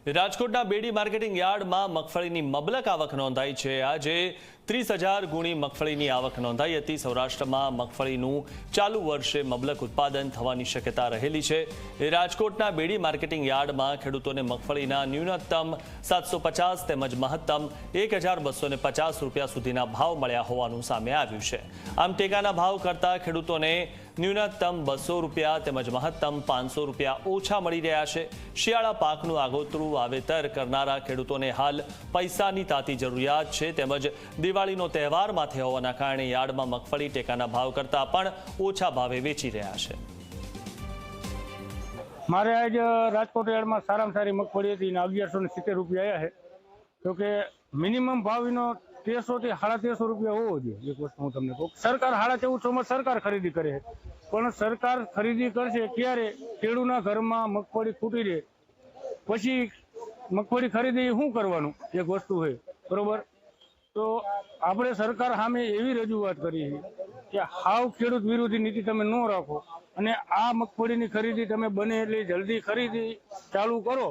રાજકોટના બેડી માર્કેટિંગ યાર્ડમાં મગફળીની મબલક આવક નોંધાઈ છે। આજે 30,000 ગુણી મગફળીની આવક નોંધાઈ હતી। સૌરાષ્ટ્રમાં મગફળીનું ચાલુ વર્ષે મબલક ઉત્પાદન થવાની શક્યતા રહેલી છે। રાજકોટના બેડી માર્કેટિંગ યાર્ડમાં ખેડૂતોને મગફળીના ન્યૂનતમ 750 તેમજ મહત્તમ 1,250 રૂપિયા સુધીના ભાવ મળ્યા હોવાનું સામે આવ્યું છે। આમ ટેકાના ભાવ કરતા ખેડૂતોને ન્યૂનતમ 200 રૂપિયા તેમજ મહત્તમ 500 રૂપિયા ઓછા મળી રહ્યા છે। શિયાળા પાકનું આગોતરું વાવેતર કરનારા ખેડૂતોને હાલ પૈસાની તાતી જરૂરિયાત છે, તેમજ દિવાળીનો તહેવાર માથે હોવાના કારણે યાર્ડમાં મગફળી ટેકાના ભાવ કરતા પણ ઓછા ભાવે વેચી રહ્યા છે। મારે આજ રાજકોટ યાર્ડમાં સારામાં સારી મગફળી હતી ને 1170 રૂપિયા આવ્યા છે। તો કે મિનિમમ ભાવ એનો 1300 થી 1350 રૂપિયા હોવો જોઈએ। એક વસ્તુ હું તમને કહું, સરકાર 1450 સરકાર ખરીદી કરે છે, પણ સરકાર ખરીદી કરશે ક્યારે? ખેડૂતના ઘરમાં મગફળી ખૂટી રહે પછી મગફળી ખરીદી શું કરવાનું? એક વસ્તુ છે, બરોબર? તો આપણે સરકાર સામે એવી રજૂઆત કરી છે કે હાવ ખેડૂત વિરોધી નીતિ તમે ન રાખો અને આ મગફળીની ખરીદી તમે બને એટલી જલ્દી ખરીદી ચાલુ કરો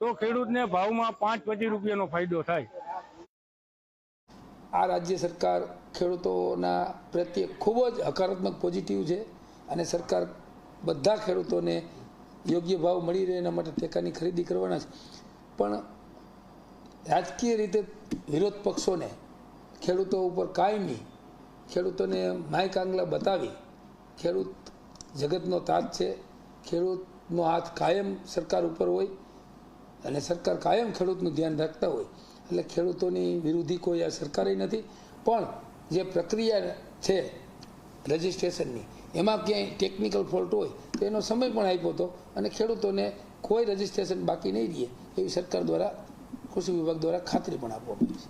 તો ખેડૂતને ભાવમાં 5-25 રૂપિયાનો ફાયદો થાય। આ રાજ્ય સરકાર ખેડૂતોના પ્રત્યે ખૂબ જ હકારાત્મક પોઝિટિવ છે અને સરકાર બધા ખેડૂતોને યોગ્ય ભાવ મળી રહે એના માટે ટેકાની ખરીદી કરવાના છે। પણ રાજકીય રીતે વિરોધ પક્ષોને ખેડૂતો ઉપર કાયમી ખેડૂતોને માય કાંગલા બતાવી ખેડૂત જગતનો તાત છે, ખેડૂતનો હાથ કાયમ સરકાર ઉપર હોય અને સરકાર કાયમ ખેડૂતનું ધ્યાન રાખતા હોય, એટલે ખેડૂતોની વિરોધી કોઈ આ સરકારે નથી। પણ જે પ્રક્રિયા છે રજિસ્ટ્રેશનની એમાં ક્યાંય ટેકનિકલ ફોલ્ટ હોય તો એનો સમય પણ આપ્યો હતો અને ખેડૂતોને કોઈ રજિસ્ટ્રેશન બાકી નહીં રહે એવી સરકાર દ્વારા કૃષિ વિભાગ દ્વારા ખાતરી પણ આપવામાં આવી છે।